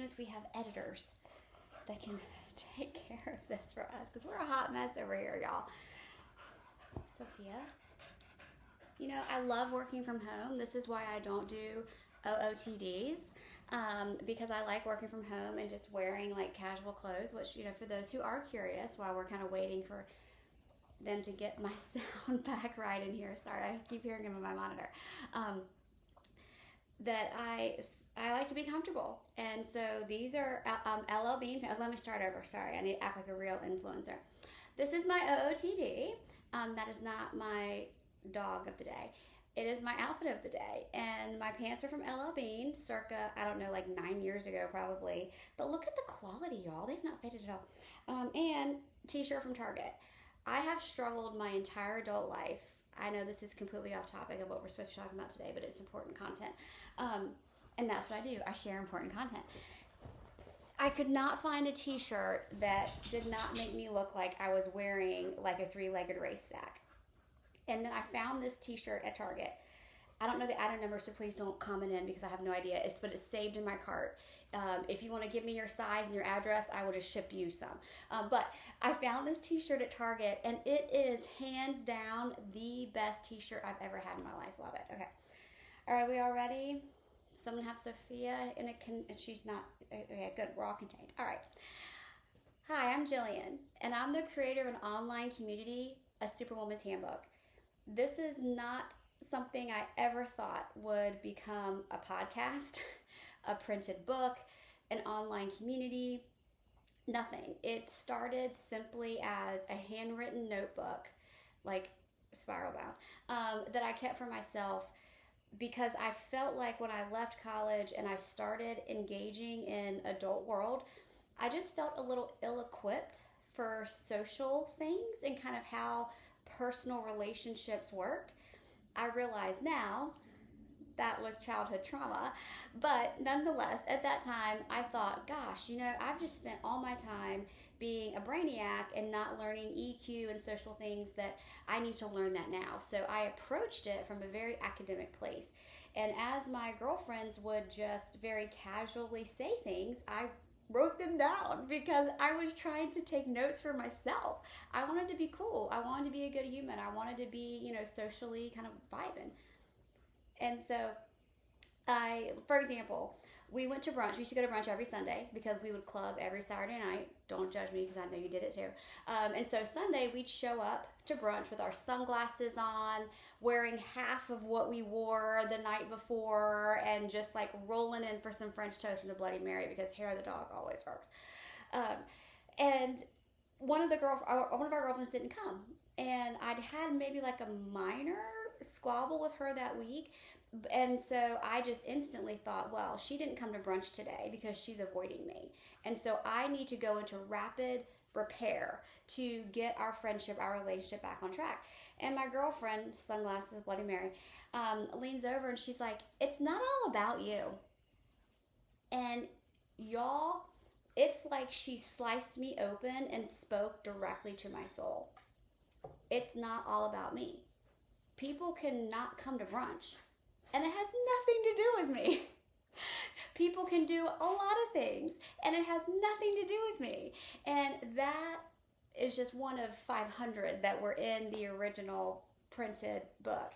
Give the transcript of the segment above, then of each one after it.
goodness we have editors that can take care of this for us, because we're a hot mess over here, y'all. Sophia, you know, I love working from home. This is why I don't do OOTDs, because I like working from home and just wearing like casual clothes, which, you know, for those who are curious, while we're kind of waiting for them to get my sound back right in here. Sorry, I keep hearing them on my monitor. That I like to be comfortable, and so these are LL Bean pants. Let me start over. Sorry, I need to act like a real influencer. This is my OOTD. That is not my dog of the day. It is my outfit of the day, and my pants are from LL Bean, circa, I don't know, like 9 years ago probably. But look at the quality, y'all. They've not faded at all. And t-shirt from Target. I have struggled my entire adult life. I know this is completely off topic of what we're supposed to be talking about today, but it's important content. And that's what I do. I share important content. I could not find a t-shirt that did not make me look like I was wearing like a three-legged race sack. And then I found this t-shirt at Target. I don't know the item number, so please don't comment in because I have no idea. But it's saved in my cart. If you want to give me your size and your address, I will just ship you some. But I found this t-shirt at Target, and it is hands down the best t-shirt I've ever had in my life. Love it. Okay. All right, we all ready? Someone have Sophia in a she's not. Okay, good. We're all contained. All right. Hi, I'm Jillian, and I'm the creator of an online community, A Superwoman's Handbook. This is not something I ever thought would become a podcast, a printed book, an online community, nothing. It started simply as a handwritten notebook, like spiral bound, that I kept for myself because I felt like when I left college and I started engaging in adult world, I just felt a little ill-equipped for social things and kind of how personal relationships worked. I realize now that was childhood trauma, but nonetheless, at that time, I thought, gosh, you know, I've just spent all my time being a brainiac and not learning EQ and social things that I need to learn that now. So I approached it from a very academic place. And as my girlfriends would just very casually say things, I wrote them down because I was trying to take notes for myself. I wanted to be cool. I wanted to be a good human. I wanted to be, you know, socially kind of vibing. And so for example, we went to brunch. We used to go to brunch every Sunday because we would club every Saturday night. Don't judge me because I know you did it too. And so Sunday we'd show up to brunch with our sunglasses on, wearing half of what we wore the night before, and just like rolling in for some French toast and a Bloody Mary because hair of the dog always works. And one of our girlfriends didn't come, and I'd had maybe like a minor squabble with her that week. And so I just instantly thought, well, she didn't come to brunch today because she's avoiding me. And so I need to go into rapid repair to get our friendship, our relationship back on track. And my girlfriend, sunglasses, Bloody Mary, leans over and she's like, it's not all about you. And y'all, it's like she sliced me open and spoke directly to my soul. It's not all about me. People cannot come to brunch. And it has nothing to do with me. People can do a lot of things, and it has nothing to do with me. And that is just one of 500 that were in the original printed book.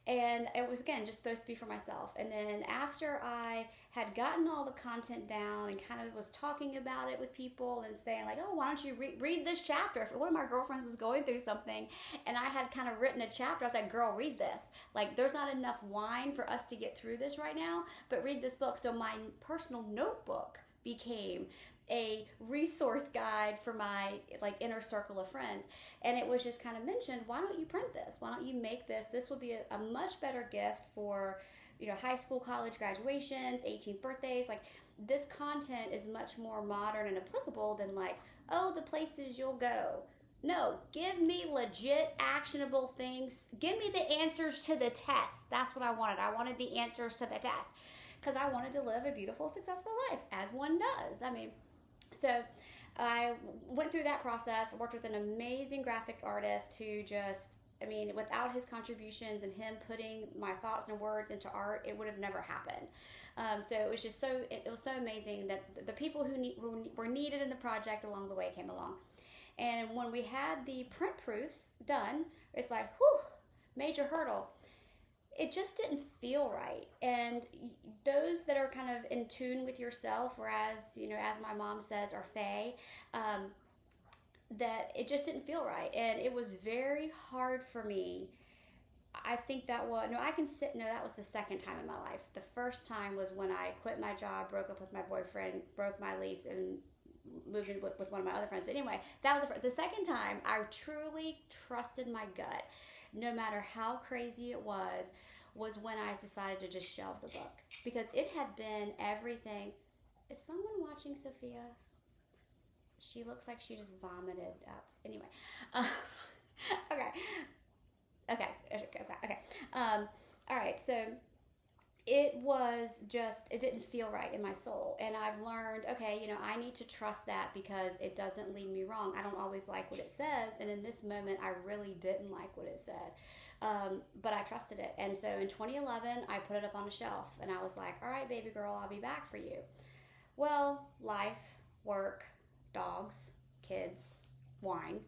And it was, again, just supposed to be for myself. And then after I had gotten all the content down and kind of was talking about it with people and saying like, oh, why don't you read this chapter? If one of my girlfriends was going through something and I had kind of written a chapter, I was like, girl, read this. Like, there's not enough wine for us to get through this right now, but read this book. So my personal notebook became a resource guide for my like inner circle of friends. And it was just kind of mentioned, why don't you print this? Why don't you make this? This will be a much better gift for, you know, high school, college graduations, 18th birthdays. Like, this content is much more modern and applicable than like, oh, the places you'll go. No, give me legit actionable things. Give me the answers to the test. That's what I wanted. I wanted the answers to the test because I wanted to live a beautiful, successful life, as one does. I mean, so I went through that process, worked with an amazing graphic artist who just I mean, without his contributions and him putting my thoughts and words into art, it would have never happened. So it was just it was so amazing that the people who were needed in the project along the way came along. And when we had the print proofs done, it's like, whew, major hurdle. It just didn't feel right. And those that are kind of in tune with yourself, whereas, as my mom says, are fae, that it just didn't feel right. And it was very hard for me. I think that was, that was the second time in my life. The first time was when I quit my job, broke up with my boyfriend, broke my lease, and moved in with one of my other friends. But anyway, that was the first. The second time, I truly trusted my gut, no matter how crazy it was when I decided to just shelve the book. Because it had been everything. Is someone watching Sophia? She looks like she just vomited up. Anyway. Okay. All right, so it didn't feel right in my soul. And I've learned, I need to trust that because it doesn't lead me wrong. I don't always like what it says. And in this moment, I really didn't like what it said. But I trusted it. And so in 2011, I put it up on a shelf. And I was like, all right, baby girl, I'll be back for you. Well, life, work, dogs, kids, wine.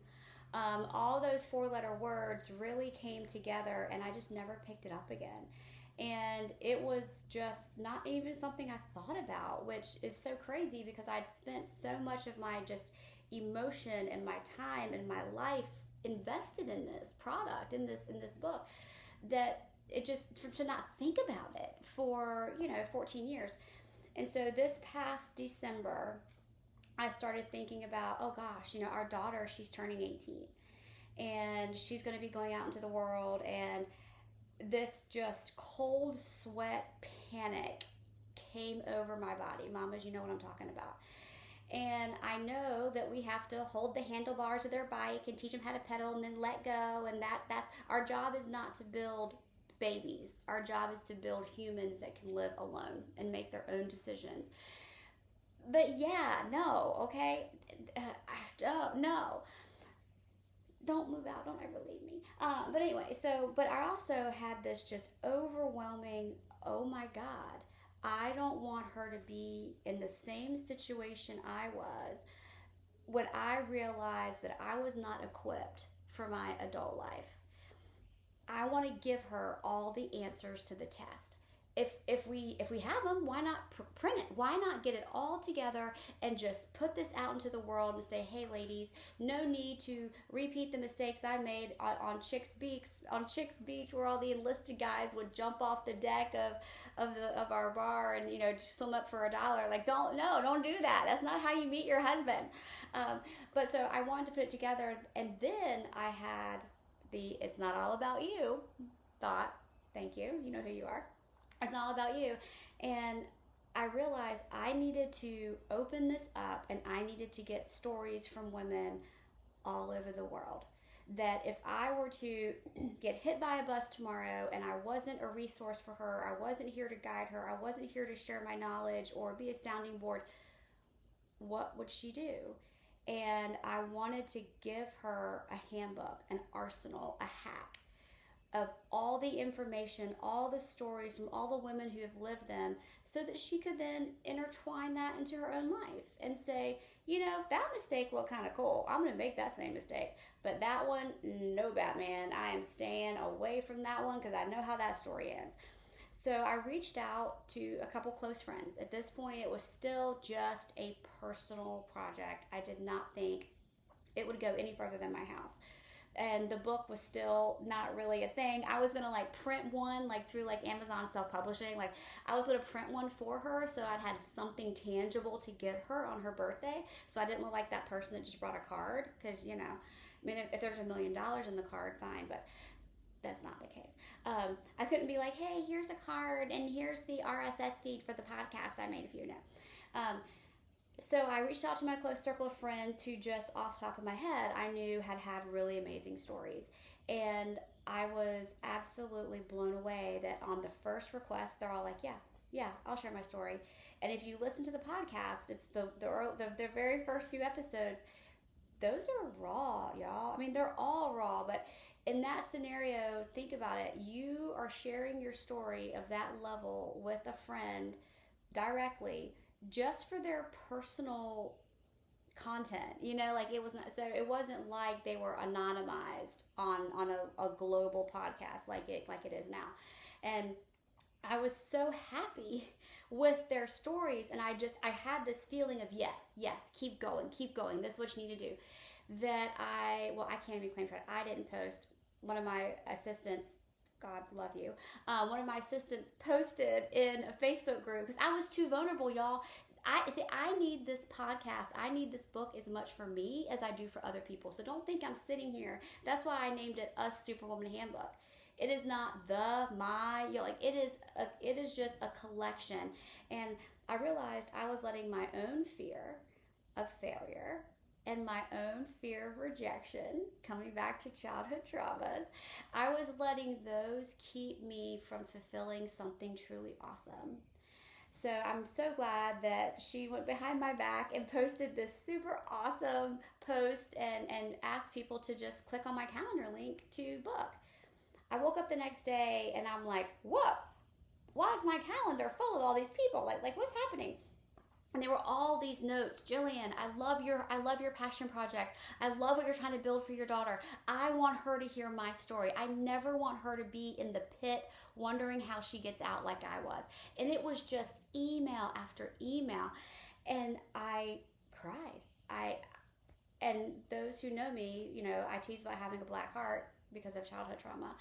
All those 4-letter words really came together, and I just never picked it up again. And it was just not even something I thought about, which is so crazy because I'd spent so much of my just emotion and my time and my life invested in this product, in this book, that it just, to not think about it for 14 years. And so this past December, I started thinking about, oh gosh, our daughter, she's turning 18 and she's going to be going out into the world, and this just cold sweat panic came over my body. Mamas, you know what I'm talking about. And I know that we have to hold the handlebars of their bike and teach them how to pedal and then let go, and that's our job is not to build babies. Our job is to build humans that can live alone and make their own decisions. But okay? No. Don't move out. Don't ever leave me. But anyway, but I also had this just overwhelming, oh my God, I don't want her to be in the same situation I was when I realized that I was not equipped for my adult life. I want to give her all the answers to the test. If we have them, why not print it? Why not get it all together and just put this out into the world and say, hey ladies, no need to repeat the mistakes I made on Chicks Beach, where all the enlisted guys would jump off the deck of our bar and just swim up for $1. Like, don't do that. That's not how you meet your husband. But so I wanted to put it together, and then I had the "it's not all about you" thought. Thank you. You know who you are. It's not all about you. And I realized I needed to open this up, and I needed to get stories from women all over the world. That if I were to get hit by a bus tomorrow and I wasn't a resource for her, I wasn't here to guide her, I wasn't here to share my knowledge or be a sounding board, what would she do? And I wanted to give her a handbook, an arsenal, a hack of all the information, all the stories from all the women who have lived them, so that she could then intertwine that into her own life and say, that mistake looked kind of cool. I'm going to make that same mistake. But that one, no, Batman. I am staying away from that one because I know how that story ends. So I reached out to a couple close friends. At this point, it was still just a personal project. I did not think it would go any further than my house. And the book was still not really a thing. I was going to print one through Amazon self-publishing. I was going to print one for her so I'd had something tangible to give her on her birthday. So I didn't look like that person that just brought a card. Because, if there's $1 million in the card, fine. But that's not the case. I couldn't be like, hey, here's a card and here's the RSS feed for the podcast I made a few. So I reached out to my close circle of friends who just off the top of my head I knew had really amazing stories. And I was absolutely blown away that on the first request, they're all like, yeah, I'll share my story. And if you listen to the podcast, it's the very first few episodes, those are raw, y'all. I mean, they're all raw, but in that scenario, think about it. You are sharing your story of that level with a friend directly just for their personal content, like it was not, so it wasn't like they were anonymized on a global podcast like it is now. And I was so happy with their stories, and I had this feeling of yes, keep going, this is what you need to do. That I can't even claim credit. I didn't post. One of my assistants, God love you, one of my assistants posted in a Facebook group because I was too vulnerable, y'all. I need this podcast. I need this book as much for me as I do for other people. So don't think I'm sitting here. That's why I named it A Superwoman Handbook. It is not it is just a collection. And I realized I was letting my own fear of failure and my own fear of rejection, coming back to childhood traumas, I was letting those keep me from fulfilling something truly awesome. So I'm so glad that she went behind my back and posted this super awesome post and asked people to just click on my calendar link to book. I woke up the next day and I'm like, whoa, why is my calendar full of all these people? Like what's happening? And there were all these notes. Jillian, I love your passion project. I love what you're trying to build for your daughter. I want her to hear my story. I never want her to be in the pit wondering how she gets out like I was. And it was just email after email. And I cried. And those who know me, I tease about having a black heart because of childhood trauma.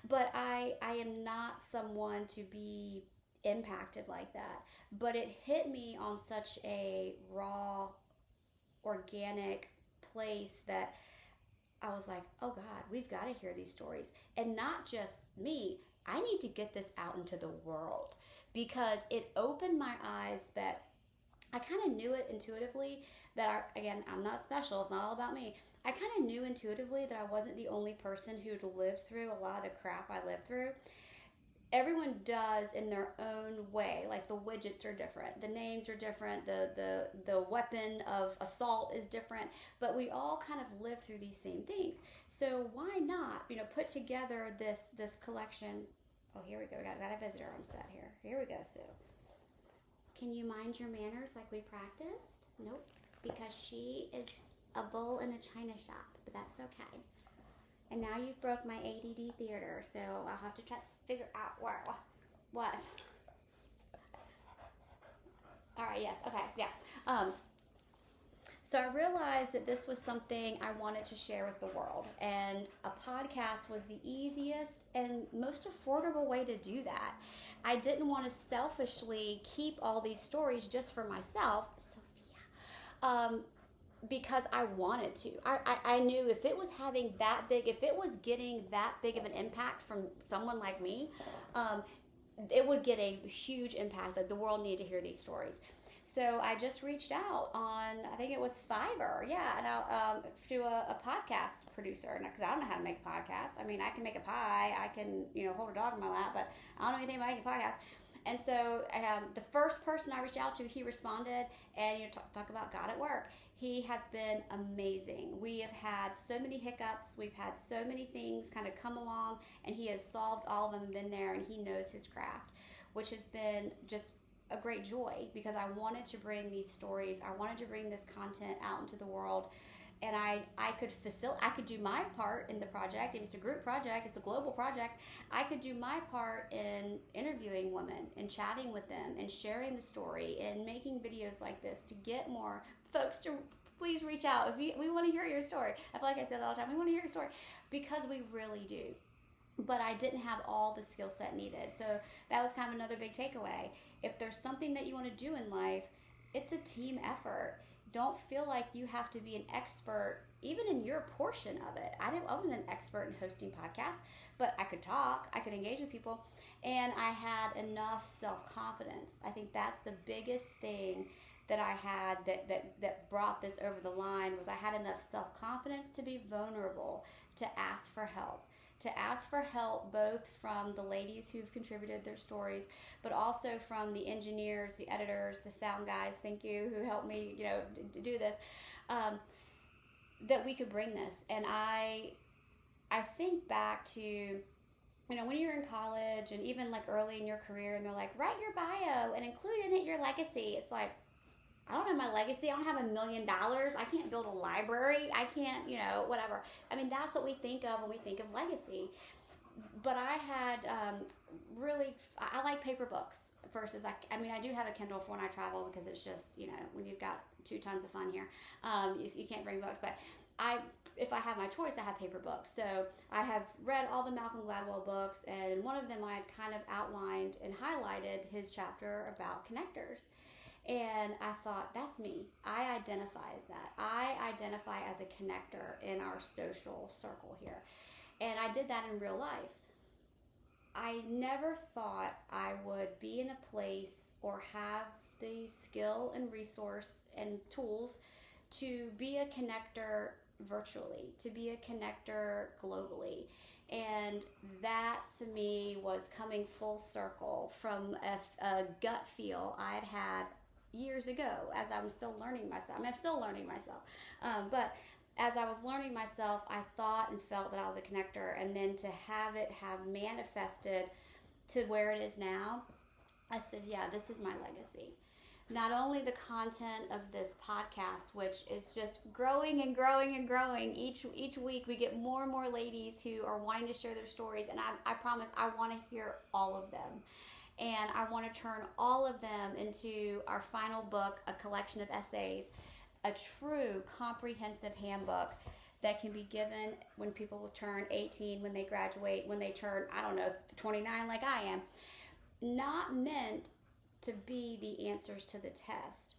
But I am not someone to be impacted like that, but it hit me on such a raw, organic place that I was like, oh God, we've got to hear these stories. And not just me, I need to get this out into the world, because it opened my eyes that I kind of knew it intuitively that I'm not special. It's not all about me. I kind of knew intuitively that I wasn't the only person who'd lived through a lot of the crap I lived through. Everyone does in their own way. Like the widgets are different, the names are different, the weapon of assault is different, but we all kind of live through these same things. So why not, put together this collection? Oh, here we go. We got a visitor on set here. Here we go, Sue. Can you mind your manners like we practiced? Nope, because she is a bull in a china shop, but that's okay. And now you've broke my ADD theater, so I'll have to try to figure out where it was. All right, yes, okay, yeah. So I realized that this was something I wanted to share with the world, and a podcast was the easiest and most affordable way to do that. I didn't want to selfishly keep all these stories just for myself, Sophia, because I wanted to. I knew if it was having that big, if it was getting that big of an impact from someone like me, it would get a huge impact, that the world needed to hear these stories. So I just reached out on, I think it was Fiverr, and to a podcast producer, because I don't know how to make a podcast. I mean, I can make a pie, I can hold a dog in my lap, but I don't know anything about making a podcast. And so the first person I reached out to, he responded, and talk about God at work. He has been amazing. We have had so many hiccups. We've had so many things kind of come along, and he has solved all of them and been there, and he knows his craft, which has been just a great joy, because I wanted to bring these stories. I wanted to bring this content out into the world. And I could do my part in the project. It's a group project. It's a global project. I could do my part in interviewing women and chatting with them and sharing the story and making videos like this to get more folks to please reach out. We want to hear your story. I feel like I say that all the time. We want to hear your story, because we really do. But I didn't have all the skill set needed. So that was kind of another big takeaway. If there's something that you want to do in life, it's a team effort. Don't feel like you have to be an expert even in your portion of it. I wasn't an expert in hosting podcasts, but I could talk, I could engage with people, and I had enough self-confidence. I think that's the biggest thing that I had that brought this over the line, was I had enough self-confidence to be vulnerable, to ask for help. To ask for help both from the ladies who've contributed their stories, but also from the engineers, the editors, the sound guys, thank you, who helped me, do this. that we could bring this. And I think back to, when you're in college and even like early in your career, and they're like, write your bio and include in it your legacy. It's like, I don't have my legacy. I don't have $1 million. I can't build a library. I can't, whatever. I mean, that's what we think of when we think of legacy. But I had I like paper books versus, I do have a Kindle for when I travel, because it's just, when you've got 2 tons of fun here, you can't bring books. But if I have my choice, I have paper books. So I have read all the Malcolm Gladwell books, and one of them I had kind of outlined and highlighted his chapter about connectors. And I thought, that's me. I identify as that. I identify as a connector in our social circle here. And I did that in real life. I never thought I would be in a place or have the skill and resource and tools to be a connector virtually, to be a connector globally. And that to me was coming full circle from a gut feel I'd had years ago as I'm still learning myself. I'm still learning myself. But as I was learning myself, I thought and felt that I was a connector. And then to have it have manifested to where it is now, I said, yeah, this is my legacy. Not only the content of this podcast, which is just growing and growing and growing. Each week we get more and more ladies who are wanting to share their stories. And I promise I want to hear all of them. And I want to turn all of them into our final book, a collection of essays, a true comprehensive handbook that can be given when people turn 18, when they graduate, when they turn, 29 like I am. Not meant to be the answers to the test,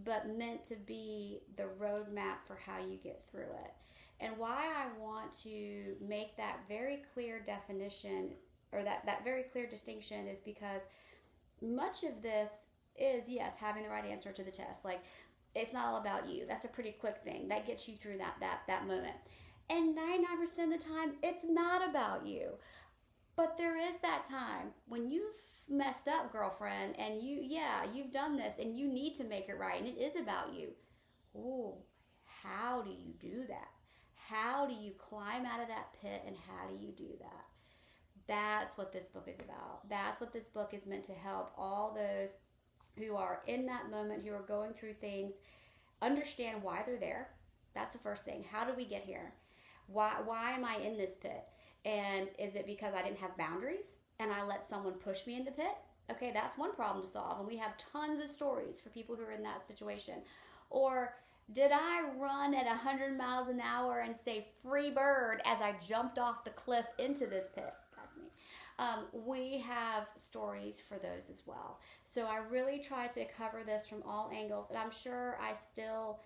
but meant to be the roadmap for how you get through it. And why I want to make that very clear definition, or that very clear distinction, is because much of this is, yes, having the right answer to the test. Like, it's not all about you. That's a pretty quick thing. That gets you through that moment. And 99% of the time, it's not about you. But there is that time when you've messed up, girlfriend, and you've done this, and you need to make it right, and it is about you. Ooh, how do you do that? How do you climb out of that pit, and how do you do that? That's what this book is about. That's what this book is meant to help all those who are in that moment, who are going through things, understand why they're there. That's the first thing. How did we get here? Why am I in this pit? And is it because I didn't have boundaries and I let someone push me in the pit? Okay, that's one problem to solve. And we have tons of stories for people who are in that situation. Or did I run at 100 miles an hour and say free bird as I jumped off the cliff into this pit? That's me. We have stories for those as well. So I really tried to cover this from all angles, and I'm sure I still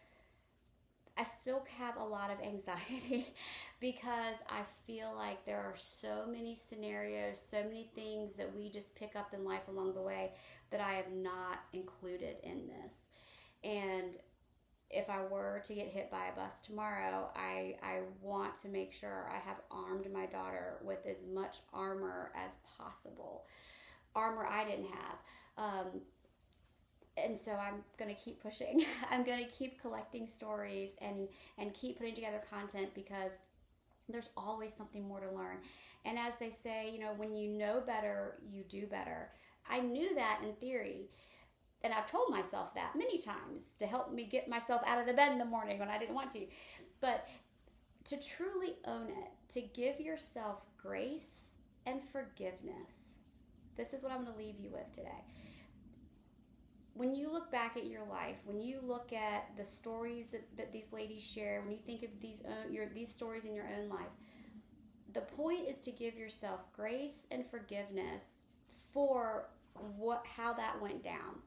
have a lot of anxiety because I feel like there are so many scenarios, so many things that we just pick up in life along the way that I have not included in this. And if I were to get hit by a bus tomorrow, I want to make sure I have armed my daughter with as much armor as possible. Armor I didn't have. And so I'm going to keep pushing. I'm going to keep collecting stories and keep putting together content, because there's always something more to learn. And as they say, when you know better, you do better. I knew that in theory. And I've told myself that many times to help me get myself out of the bed in the morning when I didn't want to. But to truly own it, to give yourself grace and forgiveness, this is what I'm going to leave you with today. When you look back at your life, when you look at the stories that these ladies share, when you think of these stories in your own life, the point is to give yourself grace and forgiveness for how that went down.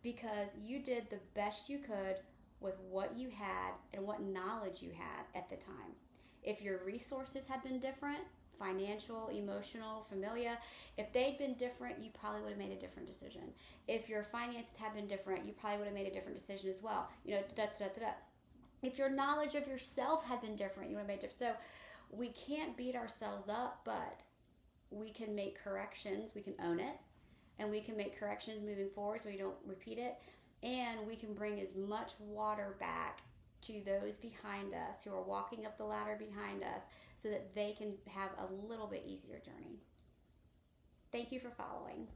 Because you did the best you could with what you had and what knowledge you had at the time. If your resources had been different, financial, emotional, familiar, if they'd been different, you probably would have made a different decision. If your finances had been different, you probably would have made a different decision as well. If your knowledge of yourself had been different, you would have made a different. So we can't beat ourselves up, but we can make corrections. We can own it. And we can make corrections moving forward so we don't repeat it. And we can bring as much water back to those behind us who are walking up the ladder behind us so that they can have a little bit easier journey. Thank you for following.